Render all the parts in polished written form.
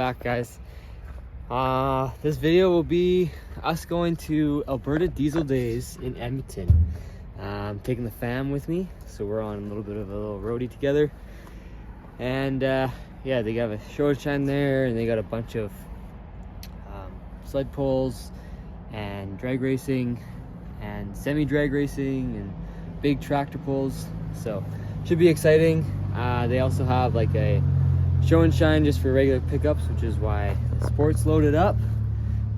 back, guys. This video will be us going to Alberta Diesel Days in Edmonton. I'm taking the fam with me, so we're on a little bit of a little roadie together. And yeah, they have a show and shine there, and they got a bunch of sled pulls and drag racing and semi-drag racing and big tractor pulls, so should be exciting. They also have like a show and shine just for regular pickups, which is why the sport's loaded up,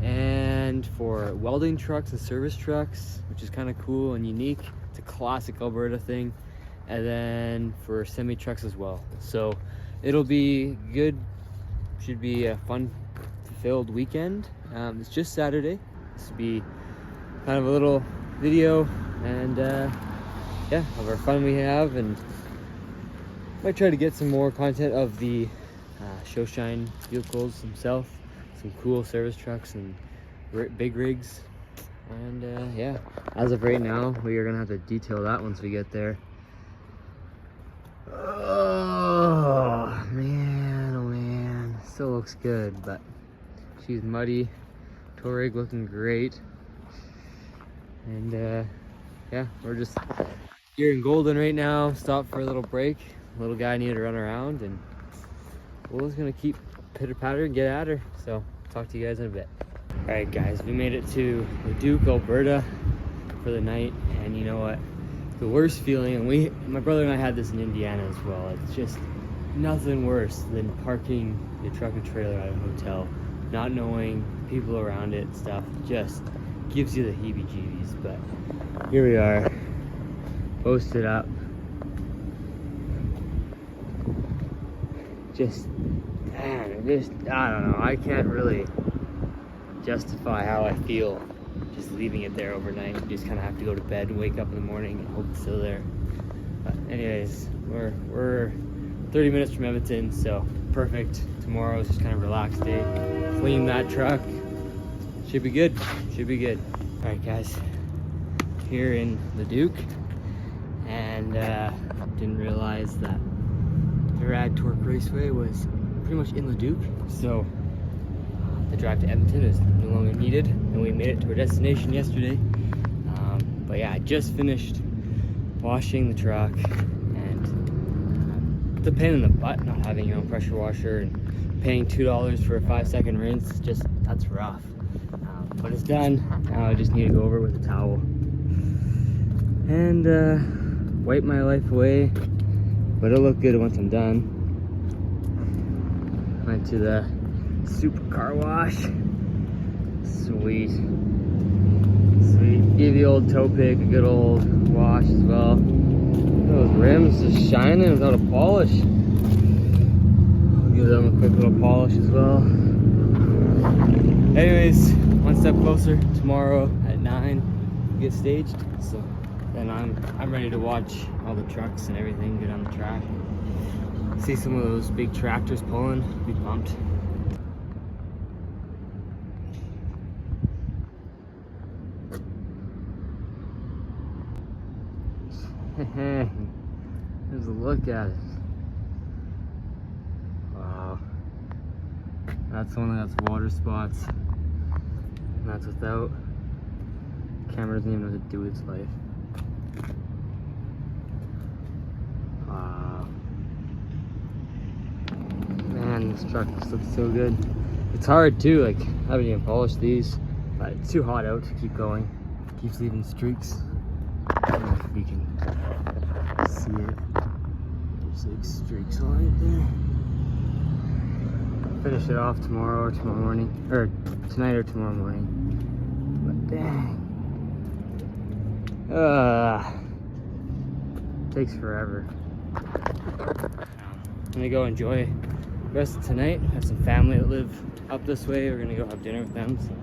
and for welding trucks and service trucks, which is kind of cool and unique. It's a classic Alberta thing. And then for semi trucks as well, so it'll be good. Should be a fun filled weekend. It's just Saturday. This will be kind of a little video and yeah, of our fun we have, and might try to get some more content of the show shine vehicles themselves, some cool service trucks and big rigs. And yeah, as of right now, we are gonna have to detail that once we get there. Oh man, still looks good, but she's muddy. Tow rig looking great. And yeah, we're just here in Golden right now. Stopped for a little break. Little guy needed to run around, and Will's gonna keep pitter patter and get at her. So talk to you guys in a bit. All right, guys, we made it to Leduc, Alberta for the night, and you know what? The worst feeling, and my brother and I had this in Indiana as well. It's just nothing worse than parking your truck and trailer at a hotel, not knowing people around it and stuff. Just gives you the heebie-jeebies. But here we are, posted up. Just, man, I don't know. I can't really justify how I feel just leaving it there overnight. You just kind of have to go to bed and wake up in the morning and hope it's still there. But anyways, we're 30 minutes from Edmonton, so perfect. Tomorrow's just kind of relaxed day. Clean that truck. Should be good. Should be good. All right, guys. Here in Leduc, and didn't realize that the Rad Torque Raceway was pretty much in Leduc, so the drive to Edmonton is no longer needed, and we made it to our destination yesterday. But yeah, I just finished washing the truck, and it's a pain in the butt not having your own pressure washer and paying $2 for a 5-second rinse. That's rough. But it's done. Now I just need to go over it with a towel and wipe my life away, but it'll look good once I'm done. Went to the super car wash. Sweet. Give the old toe pick a good old wash as well. Those rims just shining without a polish. I'll give them a quick little polish as well. Anyways, one step closer. Tomorrow at 9 get staged, so then I'm ready to watch all the trucks and everything get on the track. See some of those big tractors pulling, be pumped. Here's a look at it. Wow. That's one that's water spots. And that's without. Camera doesn't even know what to do with its life. Wow. Man, this truck just looks so good. It's hard too, like, I haven't even polished these, but it's too hot out to keep going. Keeps leaving streaks. I don't know if we can see it. There's like streaks on it there. Finish it off tomorrow or tomorrow morning, or tonight or tomorrow morning. But dang. Takes forever. I'm gonna go enjoy the rest of tonight. I have some family that live up this way. We're gonna go have dinner with them. So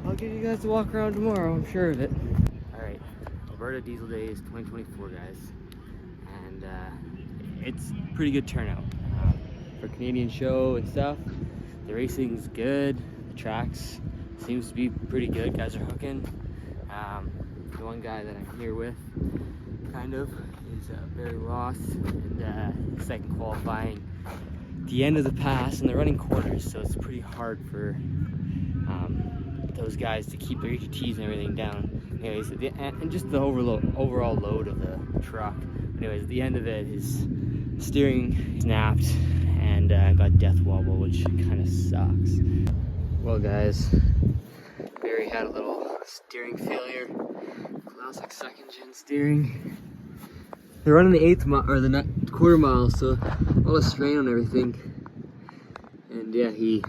I'll give you guys a walk around tomorrow, I'm sure of it. Alright, Alberta Diesel Days 2024, guys. And it's pretty good turnout. For Canadian show and stuff. The racing's good. The tracks seems to be pretty good. Guys are hooking. The one guy that I'm here with, kind of, is Barry Ross, and second qualifying the end of the pass, and they're running quarters, so it's pretty hard for those guys to keep their EGTs and everything down. Anyways, and just the overall load of the truck. Anyways, at the end of it, his steering snapped and got death wobble, which kind of sucks. Well, guys, Barry had a little steering failure. Classic second gen steering. They're running the quarter mile, so a lot of strain on everything. And yeah, he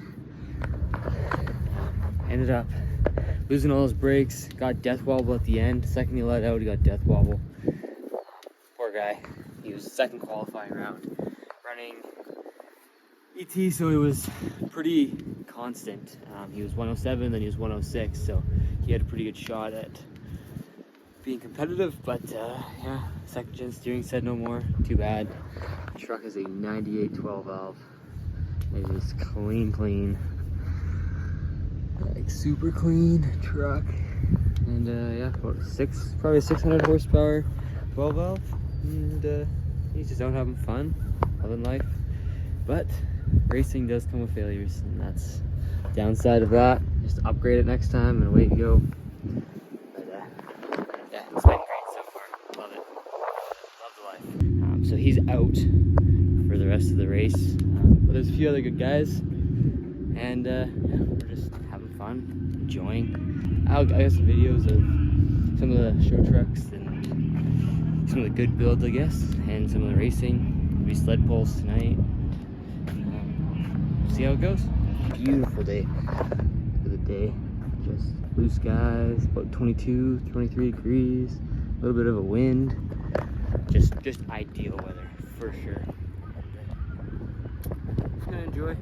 ended up losing all his brakes, got death wobble at the end. Second he let out, he got death wobble. Poor guy. He was second qualifying round, running ET, so it was pretty constant. He was 107, then he was 106, so he had a pretty good shot at being competitive, but yeah, second gen steering said no more. Too bad. The truck is a 98 12 valve. It is clean. Like super clean truck. And yeah, about probably 600 horsepower 12 valve. And he's just out having fun, loving life. But racing does come with failures, and that's the downside of that. Just upgrade it next time and away you go. Yeah, it's been great so far. Love it. Love the life. So he's out for the rest of the race. But there's a few other good guys. And yeah, we're just having fun, enjoying. I got some videos of some of the show trucks and some of the good builds, I guess, and some of the racing. There'll be sled pulls tonight. See how it goes. Beautiful day for the day. Just blue skies, about 22, 23 degrees, a little bit of a wind. Just ideal weather for sure. Just gonna enjoy.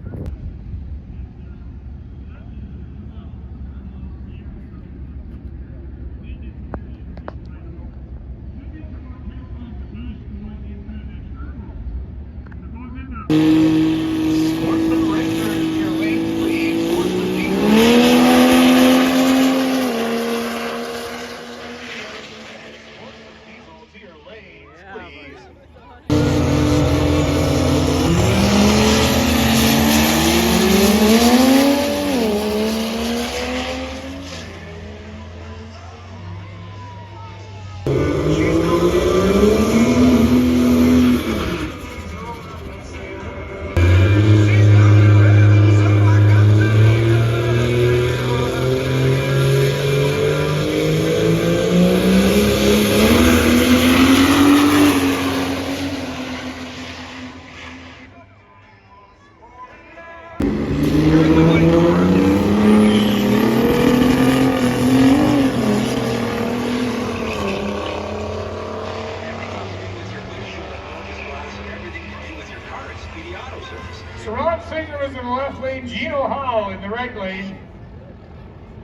So Ron Singer was in the left lane, Gino Howell in the right lane,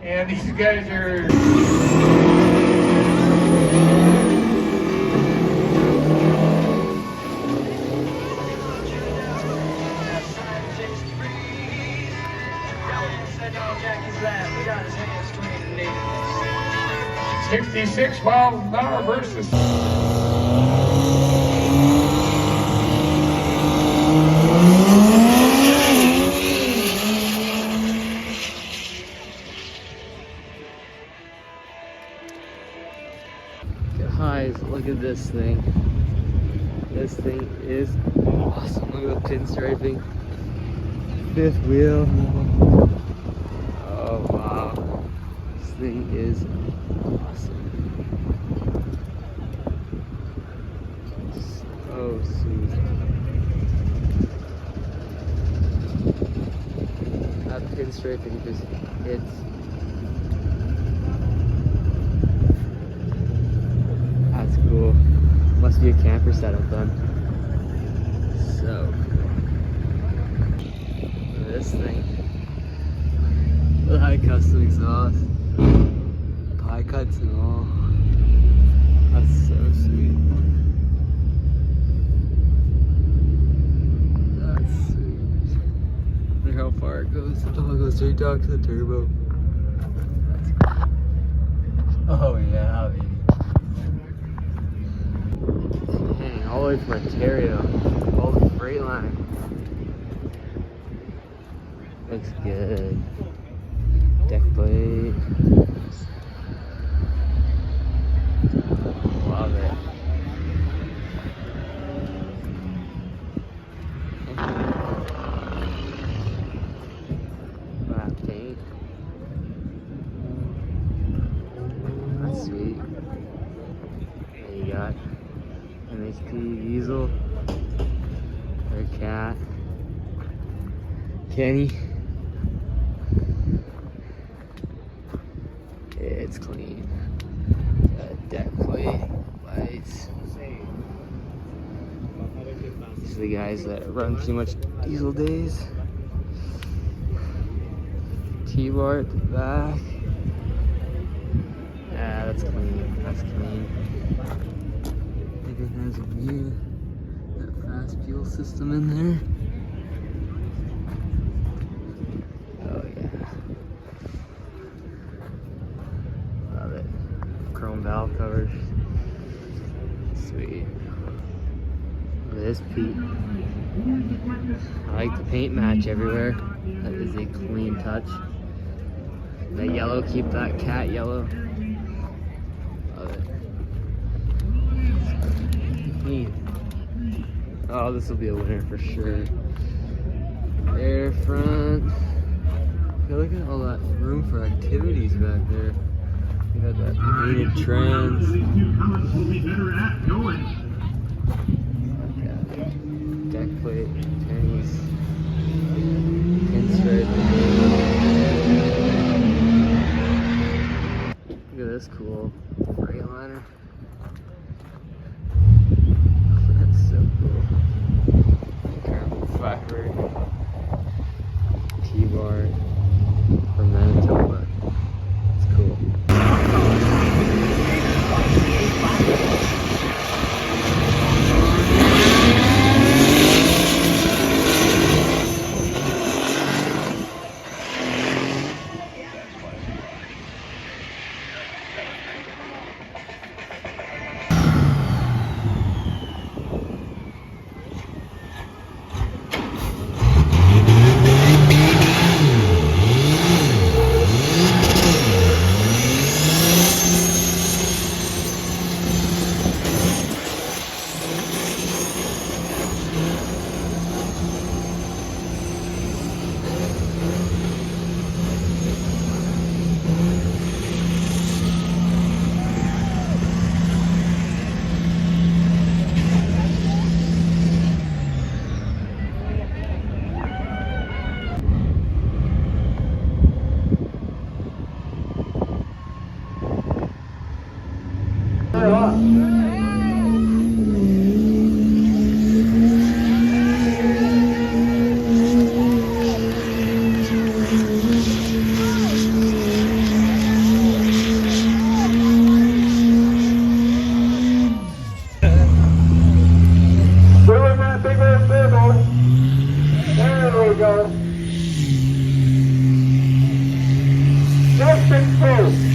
and these guys are... $66 miles an hour versus... Guys, look at this thing. This thing is awesome. Look at the pinstriping. Fifth wheel. Oh wow. This thing is awesome. So sweet. That pinstriping just hits. That's cool. Must be a camper setup then. So this thing. The high custom exhaust. Pie cuts and all. That's so sweet. That's sweet. Look how far it goes. Oh, it goes straight down to the turbo. That's cool. Oh yeah, baby. All the way from Ontario, all the freight line. Looks good. Deck plate. Love it. Black paint. That's sweet. There you got MHP Diesel. Their cat. Kenny. It's clean. Got deck plate, lights. These are the guys that run pretty much Diesel Days. T-bar at the back. Yeah, that's clean. That's clean. I think it has a new fast fuel system in there. Oh yeah. Love it. Chrome valve covers. Sweet. Look at this Pete. I like the paint match everywhere. That is a clean touch. That yellow, keep that cat yellow. Love it. Clean. Oh, this will be a winner for sure. Air front. Look at all that room for activities back there. We got that painted trans. Deck plate, pennies, pinstripe. Look at this cool Freightliner. That's so cool. Carbon fiber T-bar from Manitoba. It's cool.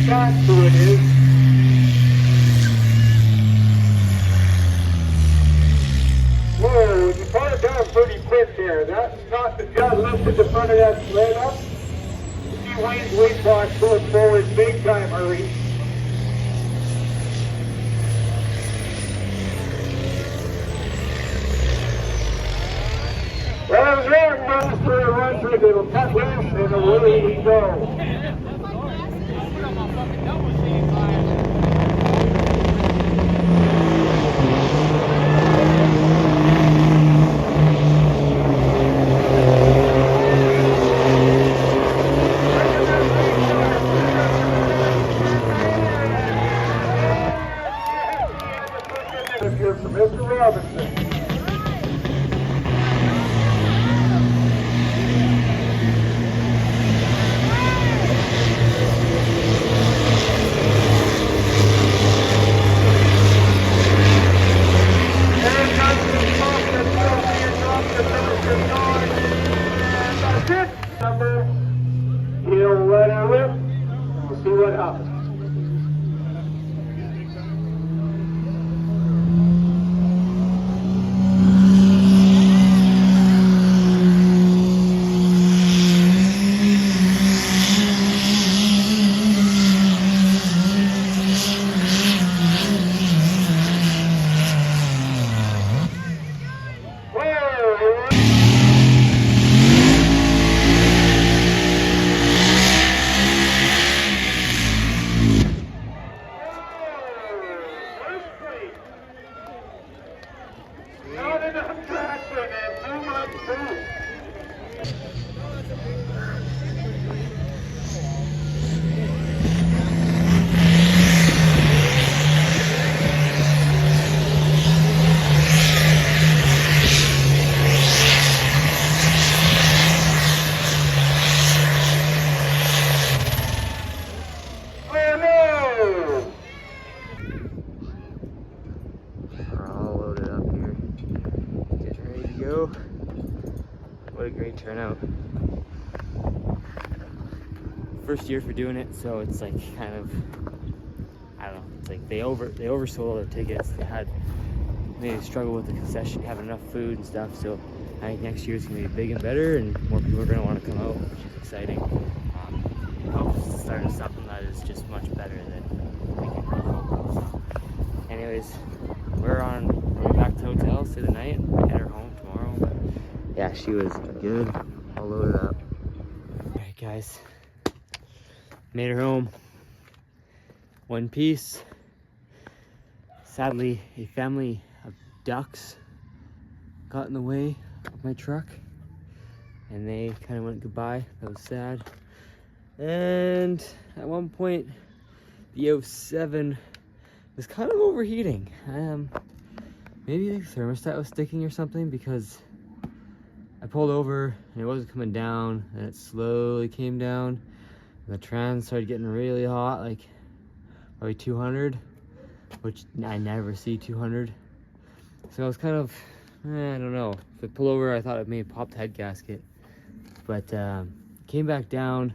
That's who it is. Whoa, you brought it down pretty quick there. That's not the jug lifted the front of that sled up. You see Wayne's weight box going forward big time, hurry. Well, I was there runs for a run through, it'll cut loose and away we go. Here from Mr. Robinson. He'll let her rip. We'll see what happens. enough traction and too much food. We're all loaded up here, getting ready to go. What a great turnout. First year for doing it, so it's like kind of, I don't know, it's like they oversold all their tickets. They had maybe struggle with the concession, having enough food and stuff, so I think next year is going to be big and better, and more people are going to want to come out, which is exciting. Hope starting something that is just much better than we can hope. So, anyways, we're on our way back to the hotel, stay the night, head her home tomorrow. But yeah, she was good, all loaded up. All right, guys, made her home. One piece. Sadly, a family of ducks got in the way of my truck, and they kind of went goodbye. That was sad. And at one point, the 07 was kind of overheating. Maybe the thermostat was sticking or something, because I pulled over and it wasn't coming down, and it slowly came down, and the trans started getting really hot, like probably 200, which I never see 200. So I was kind of, I don't know. If I pull over, I thought it may have popped the head gasket, but came back down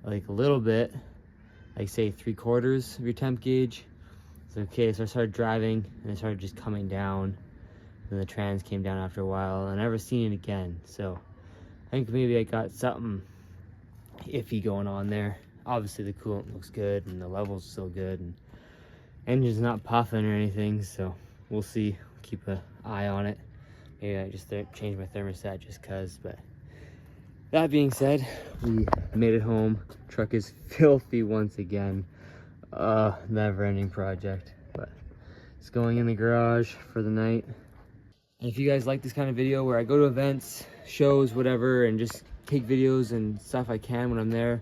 like a little bit, like say 3/4 of your temp gauge. So okay, so I started driving and it started just coming down, and the trans came down after a while, and I never seen it again. So I think maybe I got something iffy going on there. Obviously the coolant looks good and the level's still good, and engine's not puffing or anything, so we'll see. Keep an eye on it. Maybe I just change my thermostat just cause. But that being said, we made it home. Truck is filthy once again. Never-ending project, but it's going in the garage for the night. And if you guys like this kind of video where I go to events, shows, whatever, and just take videos and stuff I can when I'm there,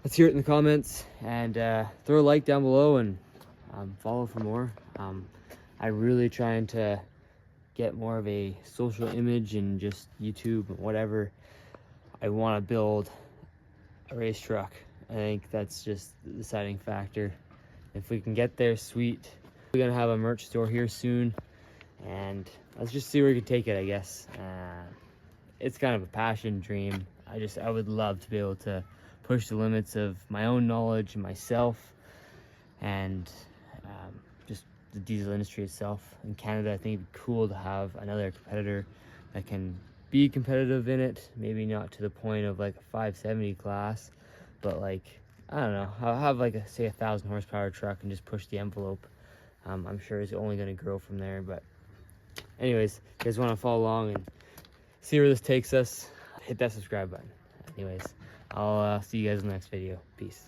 let's hear it in the comments, and throw a like down below, and follow for more. I'm really trying to get more of a social image and just YouTube and whatever. I want to build a race truck. I think that's just the deciding factor. If we can get there, sweet. We're gonna have a merch store here soon, and let's just see where we can take it, I guess. It's kind of a passion dream. I would love to be able to push the limits of my own knowledge and myself, and just the diesel industry itself. In Canada, I think it'd be cool to have another competitor that can be competitive in it. Maybe not to the point of like a 570 class, but like, I don't know, I'll have like a, say, 1,000 horsepower truck and just push the envelope. I'm sure it's only going to grow from there. But anyways, if you guys want to follow along and see where this takes us, hit that subscribe button. Anyways, I'll see you guys in the next video. Peace.